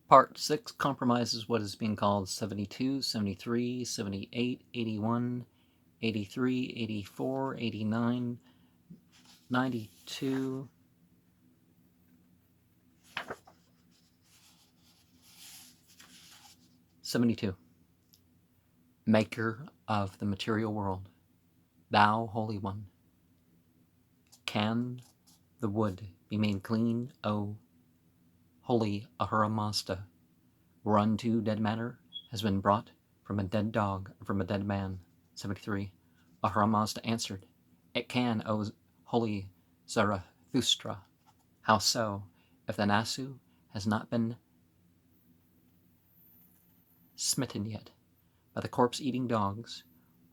Part 6 compromises what is being called 72, 73, 78, 81, 83, 84, 89, 92, 72. Maker of the material world, thou Holy One, can the wood be made clean, O Holy Ahura Mazda, whereunto dead matter has been brought from a dead dog, from a dead man? 73. Ahura Mazda answered, it can, O Holy Zarathustra. How so? If the Nasu has not been smitten yet by the corpse-eating dogs,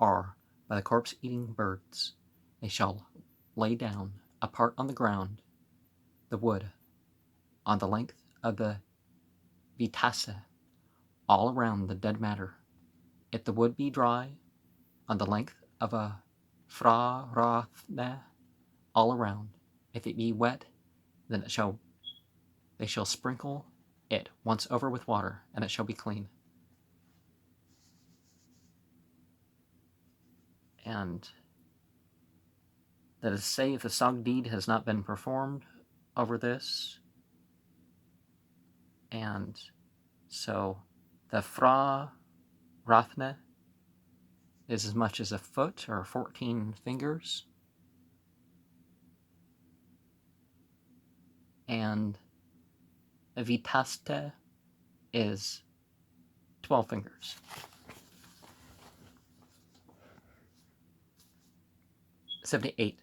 or by the corpse-eating birds, they shall lay down, apart on the ground, the wood, on the length of the vitase, all around the dead matter. If the wood be dry, on the length of a frarathne, all around. If it be wet, then they shall sprinkle it once over with water, and it shall be clean. And that is to say, if the sog deed has not been performed over this, and so the fra rathne is as much as a foot, or 14 fingers, and a vitaste is 12 fingers. $78.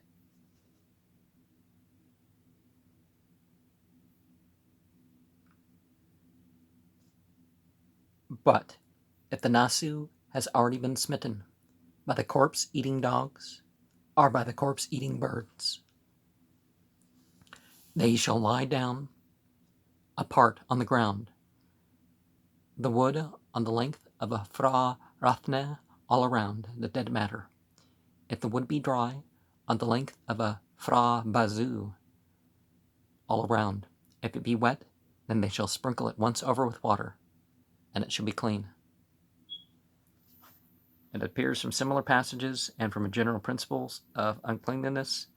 But if the Nasu has already been smitten by the corpse-eating dogs, or by the corpse-eating birds, they shall lie down apart on the ground, the wood on the length of a fra rathne all around the dead matter. If the wood be dry, on the length of a fra bazu all around. If it be wet, then they shall sprinkle it once over with water, and it shall be clean. It appears from similar passages and from general principles of uncleanliness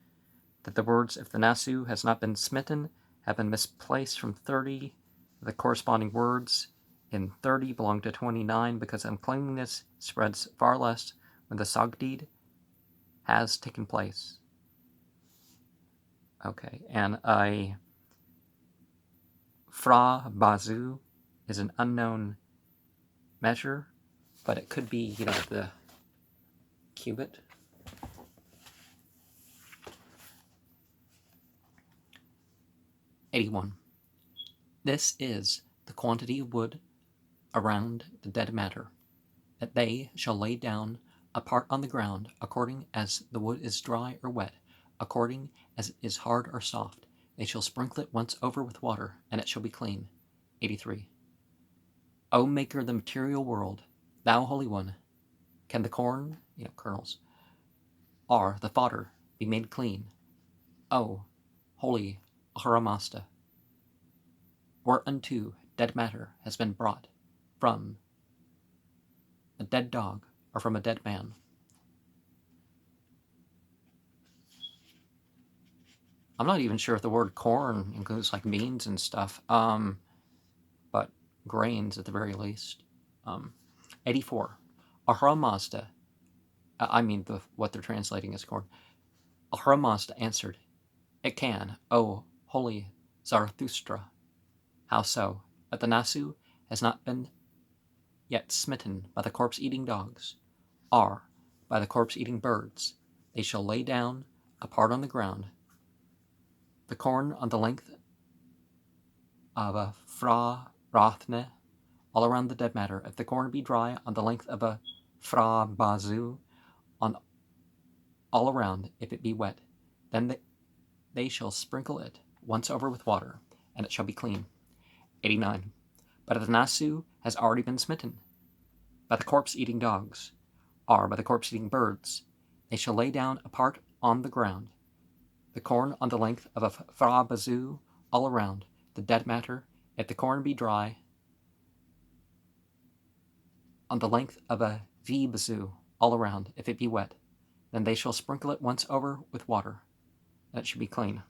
that the words, if the Nasu has not been smitten, have been misplaced from 30. The corresponding words in 30 belong to 29, because uncleanliness spreads far less when the Sogdeed has taken place. Okay, and a fra bazu is an unknown measure, but it could be, the cubit. $81. This is the quantity of wood around the dead matter, that they shall lay down apart on the ground, according as the wood is dry or wet, according as it is hard or soft. They shall sprinkle it once over with water, and it shall be clean. 83. O Maker of the material world, thou Holy One, can the corn, kernels, or the fodder be made clean? O Holy Ahura Mazda, whereunto dead matter has been brought from a dead dog or from a dead man. I'm not even sure if the word corn includes like beans and stuff, but grains at the very least. 84. Ahura Mazda, what they're translating as corn. Ahura Mazda answered, it can, O Holy Zarathustra. How so? But the Nasu has not been yet smitten by the corpse-eating dogs, or by the corpse-eating birds. They shall lay down apart on the ground, the corn on the length of a fra rathne, all around the dead matter. If the corn be dry, on the length of a fra bazu, on all around. If it be wet, then they shall sprinkle it once over with water, and it shall be clean. 89. But if the Nasu has already been smitten by the corpse-eating dogs, or by the corpse-eating birds, they shall lay down apart on the ground, the corn on the length of a fra bazu all around the dead matter. If the corn be dry, on the length of a V-bazoo all around, if it be wet. Then they shall sprinkle it once over with water, and it should be clean.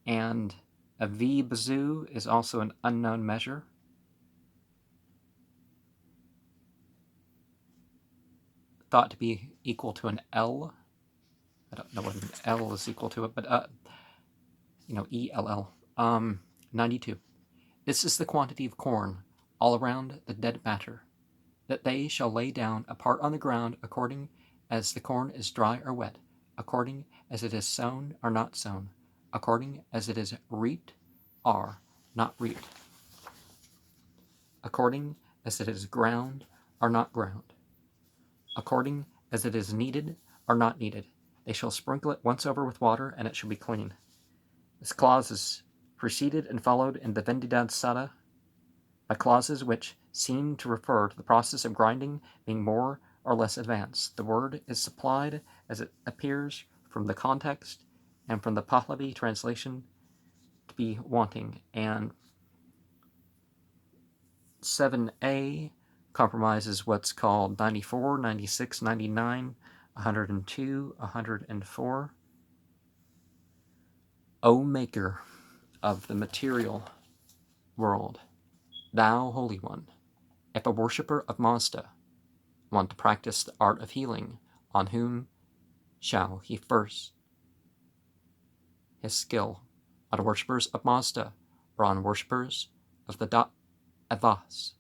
And a V-bazoo is also an unknown measure. Thought to be equal to an L. I don't know what an L is equal to it, but ELL. 92. This is the quantity of corn all around the dead matter, that they shall lay down a part on the ground according as the corn is dry or wet, according as it is sown or not sown, according as it is reaped or not reaped, according as it is ground or not ground, according as it is kneaded or not kneaded. They shall sprinkle it once over with water, and it shall be clean. This clause is preceded and followed in the Vendidad Sada by clauses which seem to refer to the process of grinding being more or less advanced. The word is supplied as it appears from the context and from the Pahlavi translation to be wanting, and 7a compromises what's called 94, 96, 99, 102, 104. O Maker of the material world, thou Holy One, if a worshipper of Mazda want to practice the art of healing, on whom shall he first his skill? On worshippers of Mazda, or on worshippers of the Avas?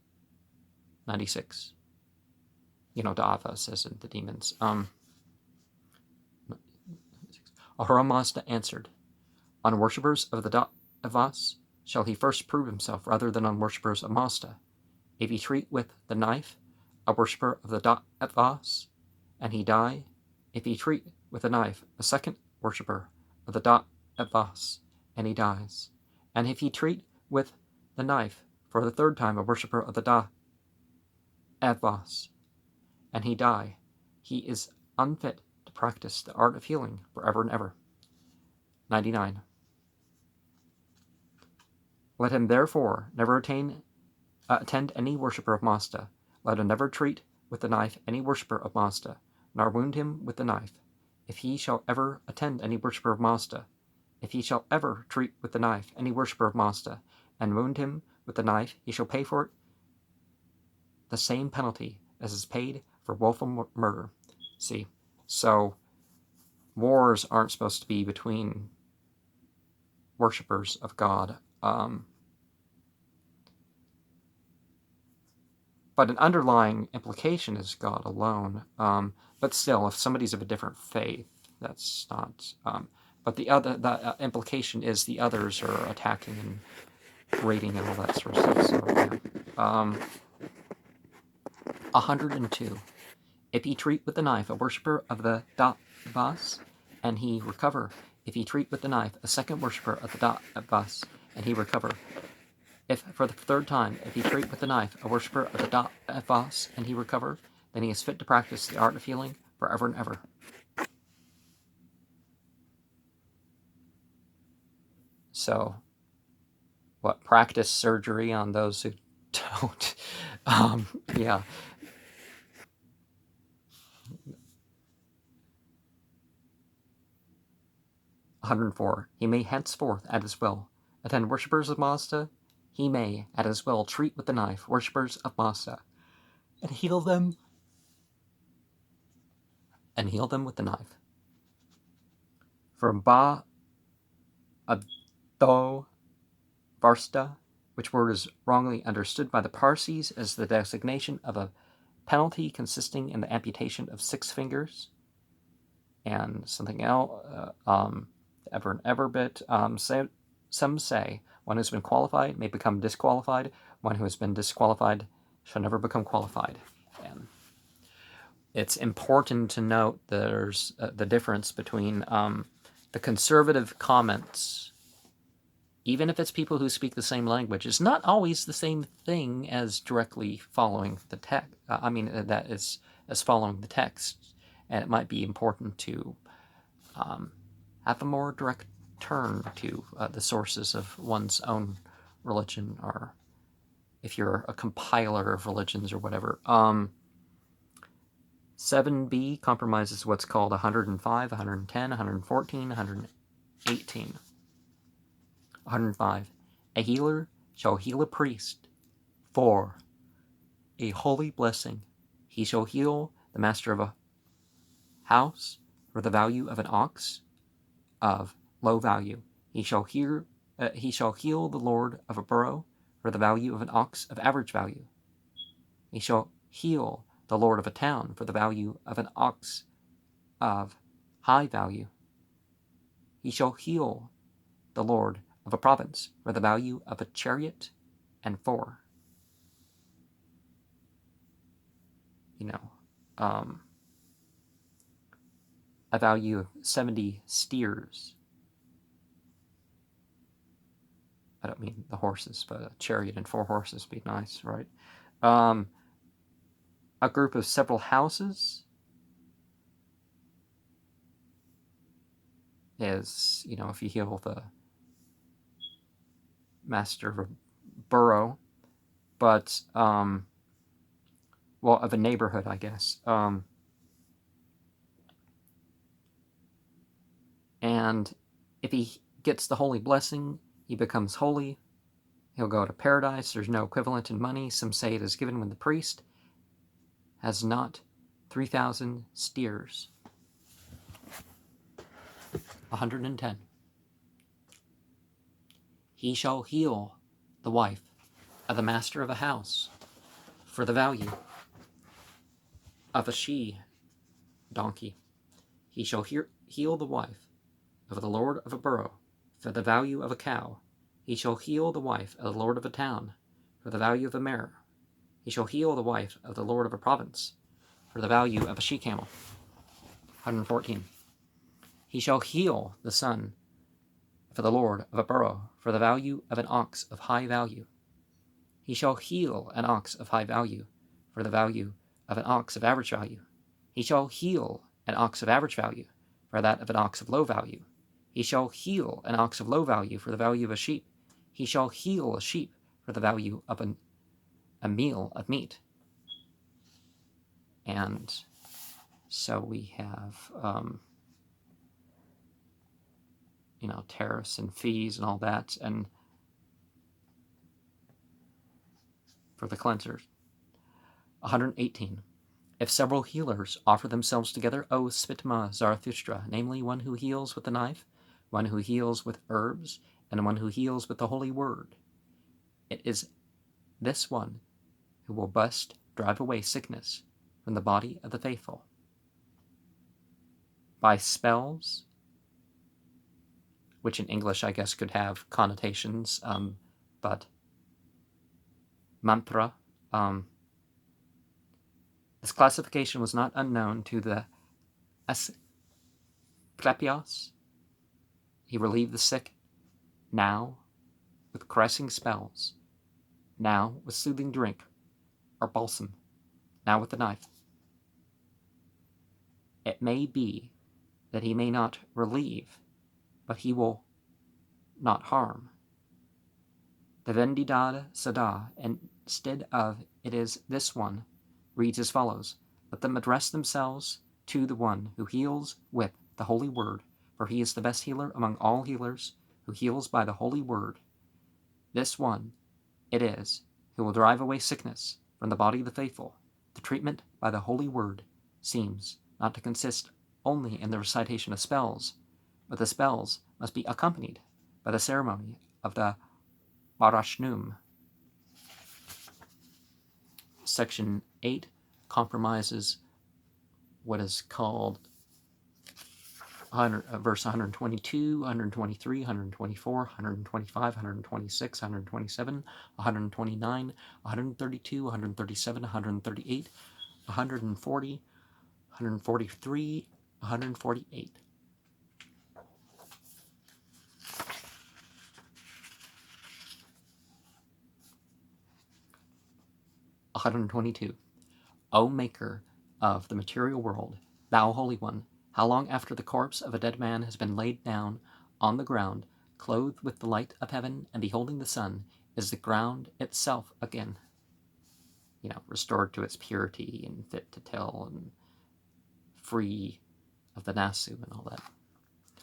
96. Avas as in the demons. Ahura Mazda answered, on worshippers of the Avas shall he first prove himself rather than on worshippers of Mazda. If he treat with the knife a worshipper of the Avas, and he die, if he treat with a knife a second worshipper of the Avas, and he dies, and if he treat with the knife for the third time a worshipper of the Avas, and he die, he is unfit to practice the art of healing forever and ever. 99. Let him therefore never attend any worshipper of Mazda. Let him never treat with the knife any worshipper of Mazda, nor wound him with the knife. If he shall ever attend any worshipper of Mazda, if he shall ever treat with the knife any worshipper of Mazda, and wound him with the knife, he shall pay for it the same penalty as is paid for willful murder. See, so wars aren't supposed to be between worshippers of God. But an underlying implication is God alone. But still, if somebody's of a different faith, that's not. But the implication is the others are attacking and raiding and all that sort of stuff. So, yeah. 102. If he treat with the knife a worshipper of the Davas, and he recover. If he treat with the knife a second worshipper of the Davas, and he recover. If, for the third time, if he treat with the knife a worshipper of the Davas, and he recover, then he is fit to practice the art of healing forever and ever. So, what, practice surgery on those who don't? Yeah. "104. He may henceforth, at his will, attend worshippers of Mazda. He may, at his will, treat with the knife worshippers of Mazda, and heal them with the knife. From Ba Ado Varsta, which word is wrongly understood by the Parsis as the designation of a penalty consisting in the amputation of 6 fingers, and something else, ever and ever bit. Some say one who's been qualified may become disqualified. One who has been disqualified shall never become qualified. And it's important to note there's the difference between the conservative comments, even if it's people who speak the same language, is not always the same thing as directly following the text. That is as following the text. And it might be important to have a more direct turn to the sources of one's own religion, or if you're a compiler of religions or whatever. 7b compromises what's called 105, 110, 114, 118. 105. A healer shall heal a priest for a holy blessing. He shall heal the master of a house for the value of an ox of low value. He shall heal the lord of a borough for the value of an ox of average value. He shall heal the lord of a town for the value of an ox of high value. He shall heal the lord of a province for the value of a chariot and 4. A value of 70 steers. I don't mean the horses, but a chariot and 4 horses would be nice, right? A group of several houses is, if you heal the master of a borough, but, of a neighborhood, I guess. And if he gets the holy blessing, he becomes holy. He'll go to paradise. There's no equivalent in money. Some say it is given when the priest has not 3,000 steers. 110. He shall heal the wife of the master of a house for the value of a she-donkey. He shall heal the wife of the lord of a borough for the value of a cow. He shall heal the wife of the lord of a town for the value of a mare. He shall heal the wife of the lord of a province for the value of a she-camel. 114. He shall heal the son for the lord of a borough for the value of an ox of high value. He shall heal an ox of high value for the value of an ox of average value. He shall heal an ox of average value for that of an ox of low value. He shall heal an ox of low value for the value of a sheep. He shall heal a sheep for the value of a meal of meat. And so we have, tariffs and fees and all that, and for the cleansers. 118. If several healers offer themselves together, O Spitma Zarathustra, namely one who heals with the knife, one who heals with herbs, and one who heals with the holy word, it is this one who will best drive away sickness from the body of the faithful. By spells, which in English I guess could have connotations, but mantra. This classification was not unknown to the Asclepios. He relieved the sick, now with caressing spells, now with soothing drink or balsam, now with the knife. It may be that he may not relieve, but he will not harm. The Vendidad Sada, instead of it is this one, reads as follows: let them address themselves to the one who heals with the holy word, for he is the best healer among all healers, who heals by the holy word. This one it is who will drive away sickness from the body of the faithful. The treatment by the holy word seems not to consist only in the recitation of spells, but the spells must be accompanied by the ceremony of the Barashnum. Section 8 compromises what is called verse 122, 123, 124, 125, 126, 127, 129, 132, 137, 138, 140, 143, 148. (122) O Maker of the material world, thou Holy One, how long after the corpse of a dead man has been laid down on the ground, clothed with the light of heaven and beholding the sun, is the ground itself again, restored to its purity and fit to till and free of the Nasu and all that.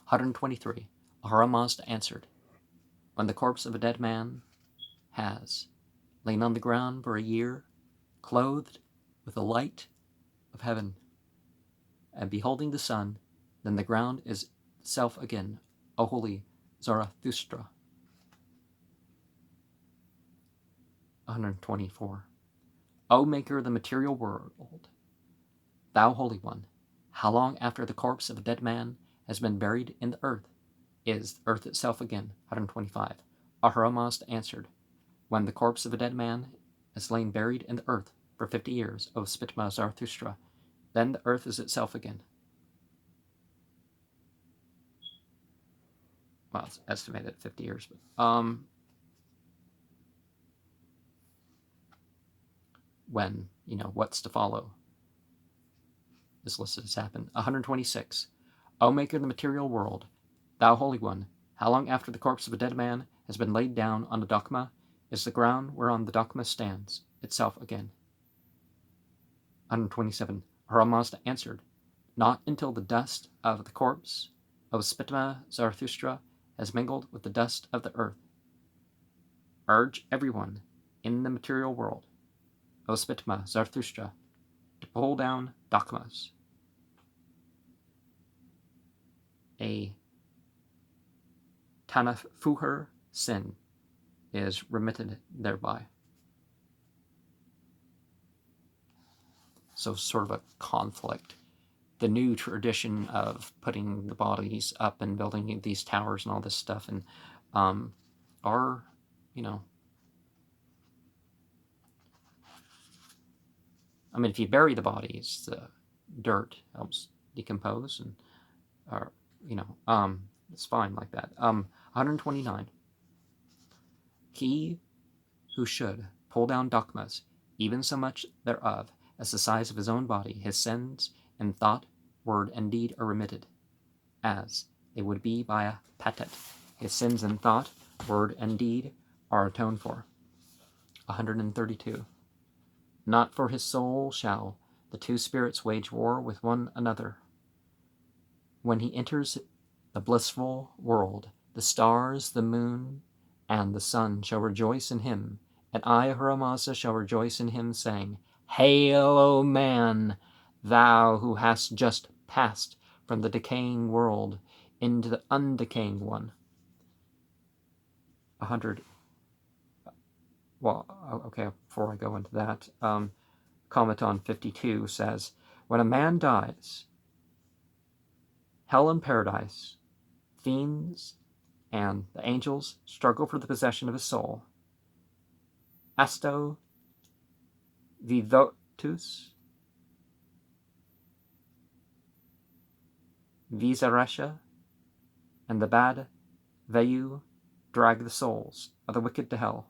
123. Ahura Mazda answered, when the corpse of a dead man has lain on the ground for a year, clothed with the light of heaven, and beholding the sun, then the ground is itself again, O holy Zarathustra. 124. O maker of the material world, thou holy one, how long after the corpse of a dead man has been buried in the earth is the earth itself again? 125. Ahura Mazda answered, when the corpse of a dead man has lain buried in the earth for 50 years, O Spitma Zarathustra, then the earth is itself again. Well, it's estimated at 50 years, but when, what's to follow is listed as happened. 126. O maker of the material world, thou holy one, how long after the corpse of a dead man has been laid down on a dokma is the ground whereon the dokma stands itself again? 127. Ahura Mazda answered, not until the dust of the corpse of Spitma Zarathustra has mingled with the dust of the earth. Urge everyone in the material world, O Spitma Zarathustra, to pull down dokmas. A Tanafuher sin is remitted thereby. So sort of a conflict. The new tradition of putting the bodies up and building these towers and all this stuff, and are, I mean, if you bury the bodies, the dirt helps decompose, and it's fine like that. 129. He who should pull down dokmas, even so much thereof as the size of his own body, his sins in thought, word, and deed are remitted, as they would be by a patet. His sins in thought, word, and deed are atoned for. 132. Not for his soul shall the two spirits wage war with one another. When he enters the blissful world, the stars, the moon, and the sun shall rejoice in him, and I, Ahura Mazda, shall rejoice in him, saying, Hail, O man, thou who hast just passed from the decaying world into the undecaying one. 100. Well, okay, before I go into that, comment on 52 says, when a man dies, hell and paradise, fiends, and the angels struggle for the possession of his soul. Asto vivotus Visaresha and the bad Vayu drag the souls of the wicked to hell.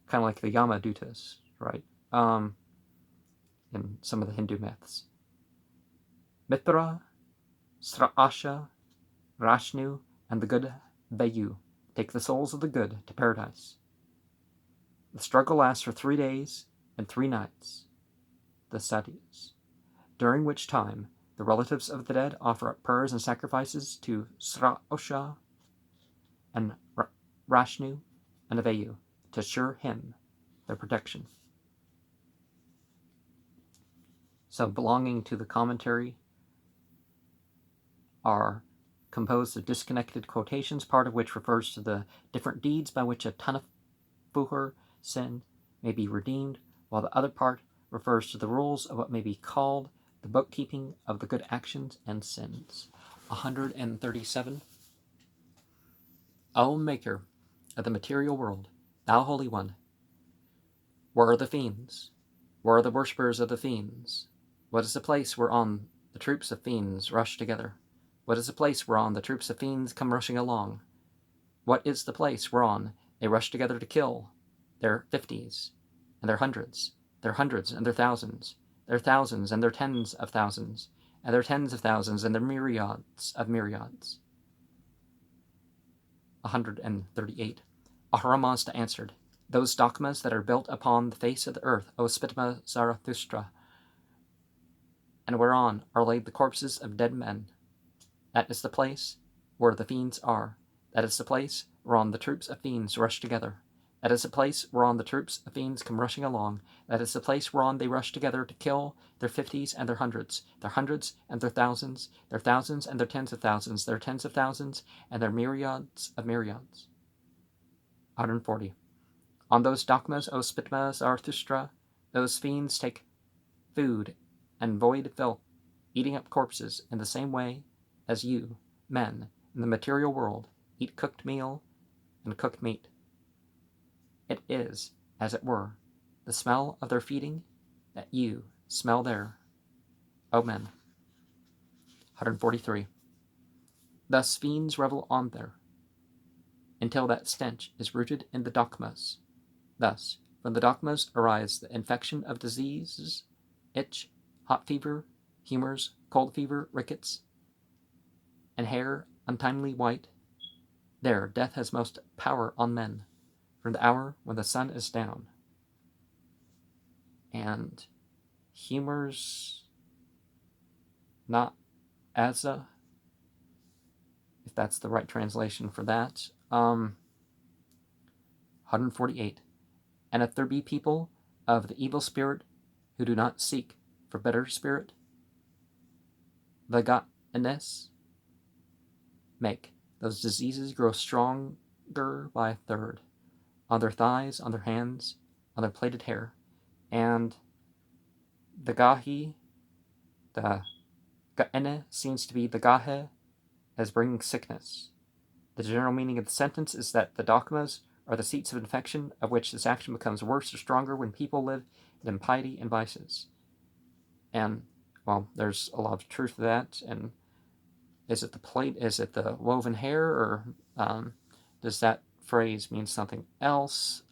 Kind of like the Yamadutas, right? In some of the Hindu myths. Mitra, Sraasha, Rashnu, and the good Vayu take the souls of the good to paradise. The struggle lasts for 3 days and 3 nights, the Satyas, during which time the relatives of the dead offer up prayers and sacrifices to Sraosha and Rashnu and Vayu to assure him their protection. So belonging to the commentary are composed of disconnected quotations, part of which refers to the different deeds by which a Tanafuher sin may be redeemed, while the other part refers to the rules of what may be called the bookkeeping of the good actions and sins. 137. O Maker of the material world, thou Holy One, where are the fiends? Where are the worshippers of the fiends? What is the place whereon the troops of fiends rush together? What is the place whereon the troops of fiends come rushing along? What is the place whereon they rush together to kill their 50s and their hundreds and their thousands and their tens of thousands, and their tens of thousands, and their myriads of myriads. 138. Ahura Mazda answered, Those dogmas that are built upon the face of the earth, O Spitama Zarathustra, and whereon are laid the corpses of dead men. That is the place where the fiends are. That is the place whereon the troops of fiends rush together. That is the place whereon the troops of fiends come rushing along. That is the place whereon they rush together to kill their 50s and their hundreds and their thousands and their tens of thousands, their tens of thousands, and their myriads of myriads. 140. On those dogmas, O Spitma Zarathustra, those fiends take food and void filth, eating up corpses in the same way as you, men, in the material world, eat cooked meal and cooked meat. It is, as it were, the smell of their feeding that you smell there, O men. 143. Thus fiends revel on there, until that stench is rooted in the dogmas. Thus, from the dogmas arise the infection of diseases, itch, hot fever, humors, cold fever, rickets, and hair untimely white. There death has most power on men, from the hour when the sun is down. And humors, not Asa, if that's the right translation for that. 148. And if there be people of the evil spirit who do not seek for better spirit, the godness make those diseases grow stronger by a third, on their thighs, on their hands, on their plaited hair, and the gahi, the ga'ene seems to be the gahe, as bringing sickness. The general meaning of the sentence is that the dogmas are the seats of infection, of which this action becomes worse or stronger when people live in impiety and vices. And, well, there's a lot of truth to that. And is it the plate? Is it the woven hair? Or does that phrase mean something else?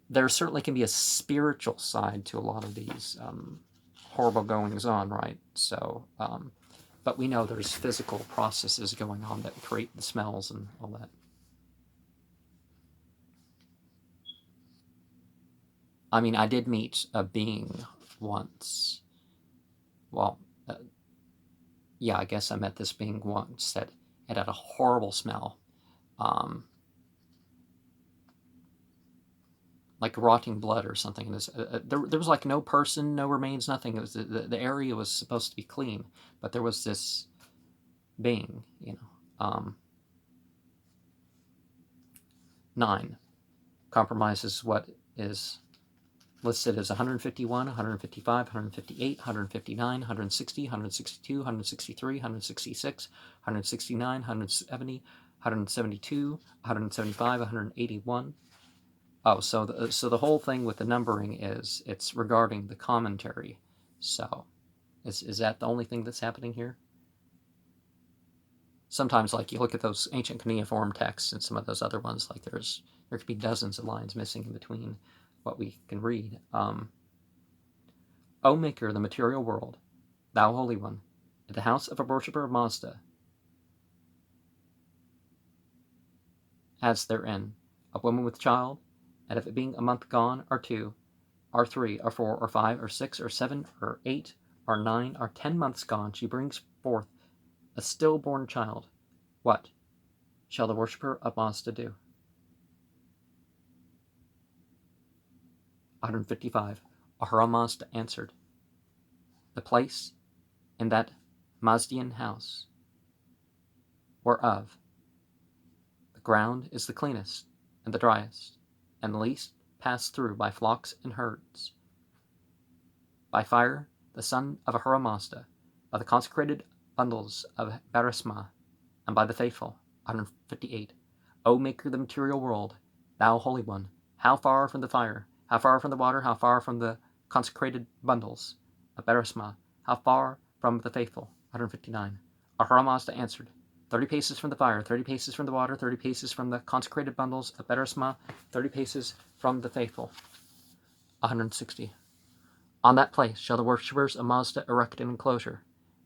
There certainly can be a spiritual side to a lot of these horrible goings on, right? So, but we know there's physical processes going on that create the smells and all that. I mean, I did meet a being once. Well, yeah, I guess I met this being once that it had a horrible smell. Like rotting blood or something. There was like no person, no remains, nothing. It was the area was supposed to be clean, but there was this being, 9 compromises what is listed as 151, 155, 158, 159, 160, 162, 163, 166, 169, 170, 172, 175, 181. Oh, so the whole thing with the numbering is it's regarding the commentary. So, is that the only thing that's happening here? Sometimes, like, you look at those ancient cuneiform texts and some of those other ones, like there could be dozens of lines missing in between what we can read. O Maker of the material world, thou Holy One, at the house of a worshipper of Mazda, as therein a woman with child, and if it being a month gone, or 2, or 3, or 4, or 5, or 6, or 7, or 8, or 9, or 10 months gone, she brings forth a stillborn child. What shall the worshipper of Mazda do? 155. Ahura Mazda answered, The place in that Mazdian house, whereof the ground is the cleanest and the driest, and the least passed through by flocks and herds, by fire, the son of Ahura Mazda, by the consecrated bundles of Barisma, and by the faithful. 158. O Maker of the material world, thou Holy One, how far from the fire, how far from the water, how far from the consecrated bundles of Barisma, how far from the faithful. 159. Ahura Mazda answered, 30 paces from the fire, 30 paces from the water, 30 paces from the consecrated bundles of Barisma, 30 paces from the faithful. 160. On that place shall the worshippers of Mazda erect an enclosure,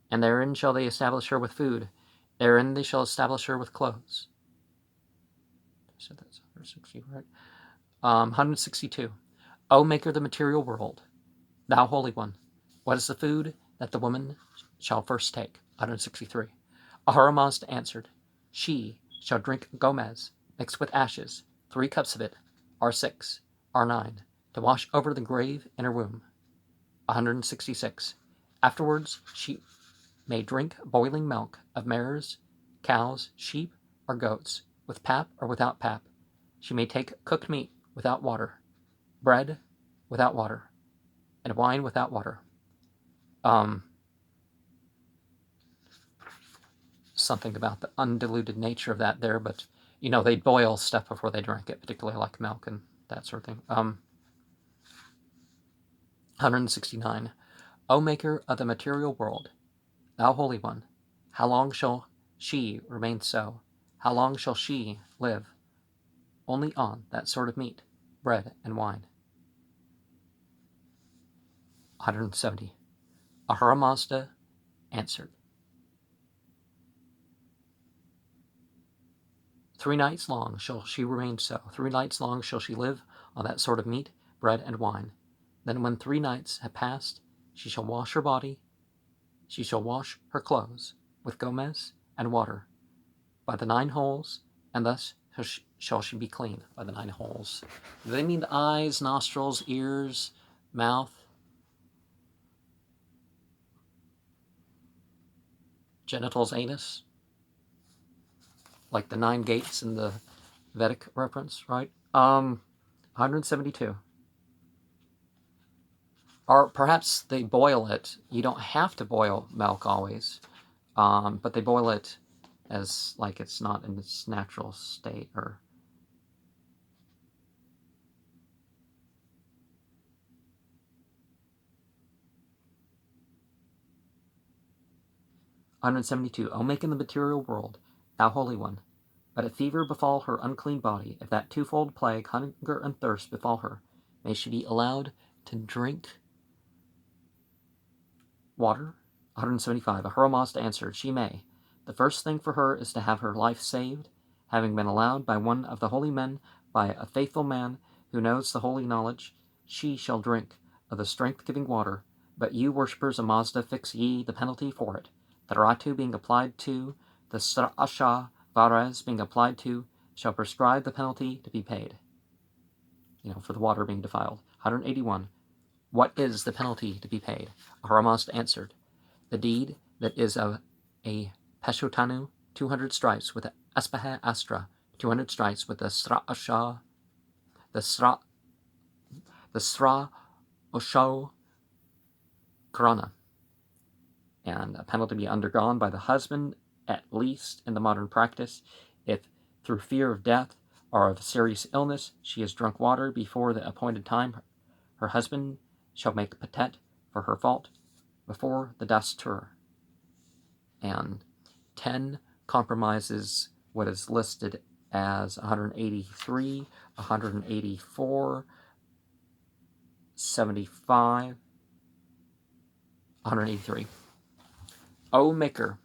and therein shall they establish her with food, therein they shall establish her with clothes. I said that's 160, right? 162. O maker of the material world, thou holy one, what is the food that the woman shall first take? 163. Ahura Mazda answered, she shall drink gomez mixed with ashes, 3 cups of it, R6, R9, to wash over the grave in her womb. 166. Afterwards she may drink boiling milk of mares, cows, sheep, or goats, with pap or without pap. She may take cooked meat without water, bread without water, and wine without water. Something about the undiluted nature of that there, but they'd boil stuff before they drank it, particularly like milk and that sort of thing. 169. O maker of the material world, thou holy one, how long shall she remain so? How long shall she live? Only on that sort of meat, bread, and wine. 170. Ahura Mazda answered, 3 nights long shall she remain so. 3 nights long shall she live on that sort of meat, bread, and wine. Then when 3 nights have passed, she shall wash her body, she shall wash her clothes with gomez and water by the 9 holes, and thus shall she be clean by the 9 holes. Do they mean the eyes, nostrils, ears, mouth, genitals, anus? Like the 9 gates in the Vedic reference, right? 172. Or perhaps they boil it. You don't have to boil milk always, but they boil it as like it's not in its natural state. Or 172. O make in the material world, thou holy one, but if fever befall her unclean body, if that twofold plague, hunger and thirst, befall her, may she be allowed to drink water? 175. Ahura Mazda answered, she may. The first thing for her is to have her life saved, having been allowed by one of the holy men, by a faithful man who knows the holy knowledge, she shall drink of the strength-giving water. But you, worshippers of Mazda, fix ye the penalty for it. The Ratu being applied to, the Srasha Varas being applied to, shall prescribe the penalty to be paid. For the water being defiled. 181. What is the penalty to be paid? Ahura Mazda answered, the deed that is of a Peshutanu, 200 stripes with the Aspaha Astra, 200 stripes with the Srasha, the Sra Osho Karana, and a penalty to be undergone by the husband, at least in the modern practice, if through fear of death or of serious illness she has drunk water before the appointed time, her husband shall make patet for her fault before the dastur. And 10 compromises what is listed as 183, 184, 75, 183. O maker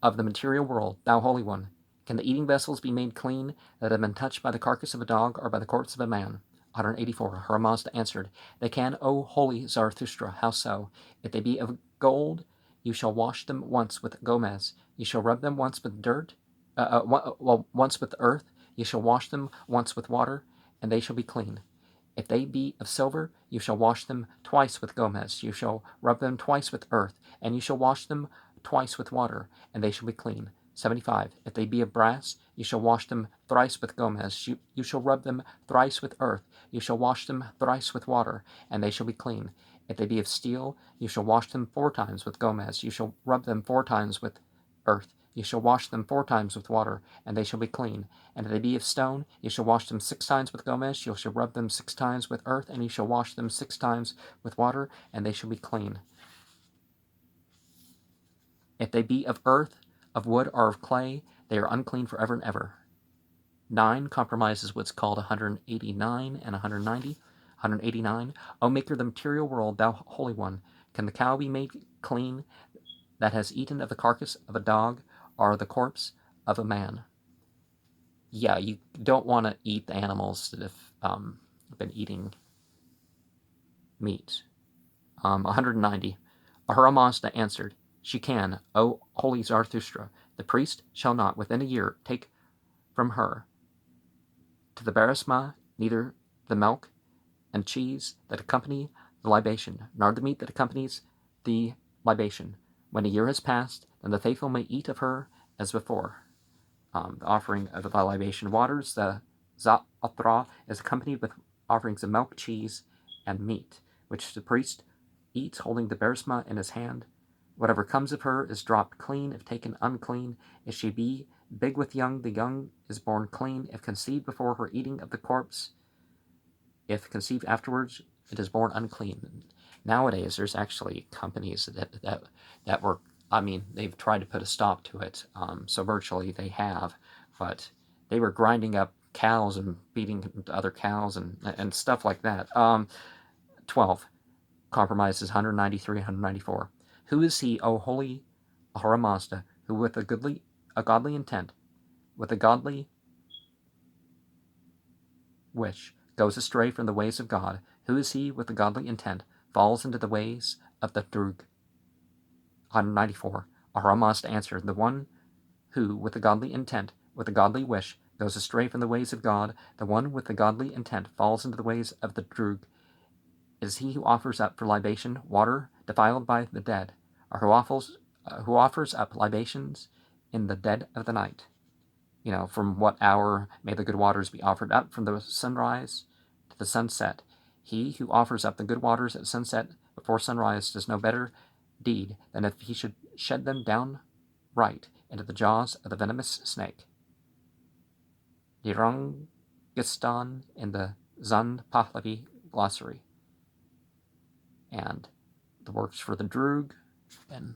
of the material world, thou holy one, can the eating vessels be made clean that have been touched by the carcass of a dog or by the corpse of a man? 184. Ahura Mazda answered, they can, O holy Zarathustra. How so? If they be of gold, you shall wash them once with gomez. You shall rub them once with dirt, once with earth. You shall wash them once with water, and they shall be clean. If they be of silver, you shall wash them twice with gomez. You shall rub them twice with earth, and you shall wash them twice with water, and they shall be clean. 75. If they be of brass, you shall wash them thrice with gomez. You shall rub them thrice with earth. You shall wash them thrice with water, and they shall be clean. If they be of steel, you shall wash them 4 times with gomez. You shall rub them 4 times with earth. You shall wash them 4 times with water, and they shall be clean. And if they be of stone, you shall wash them 6 times with gomez. You shall rub them 6 times with earth, and you shall wash them 6 times with water, and they shall be clean. If they be of earth, of wood, or of clay, they are unclean forever and ever. 9 compromises what's called 189 and 190. 189. O Maker of the material world, thou Holy One, can the cow be made clean that has eaten of the carcass of a dog or the corpse of a man? Yeah, you don't want to eat the animals that have been eating meat. 190. Ahura Mazda answered, She can, O holy Zarathustra. The priest shall not within a year take from her to the barisma neither the milk and cheese that accompany the libation, nor the meat that accompanies the libation. When a year has passed, then the faithful may eat of her as before. The offering of the libation waters, the za'atra, is accompanied with offerings of milk, cheese, and meat, which the priest eats holding the barisma in his hand. Whatever comes of her is dropped clean if taken unclean. If she be big with young, the young is born clean. If conceived before her eating of the corpse, if conceived afterwards, it is born unclean. Nowadays, there's actually companies that work. I mean, they've tried to put a stop to it. So virtually they have, but they were grinding up cows and beating other cows and stuff like that. 12. Compromises 193, 194. Who is he, O holy Ahura Mazda, who with a godly intent, with a godly wish, goes astray from the ways of God? Who is he with a godly intent, falls into the ways of the Drug? 194. Ahura Mazda answered, The one who, with a godly intent, with a godly wish, goes astray from the ways of God, the one with a godly intent falls into the ways of the Drug, is he who offers up for libation water defiled by the dead, or who offers up libations in the dead of the night. From what hour may the good waters be offered up from the sunrise to the sunset? He who offers up the good waters at sunset before sunrise does no better deed than if he should shed them down right into the jaws of the venomous snake. Dhirangistan in the Zand Pahlavi glossary. And the works for the Drug and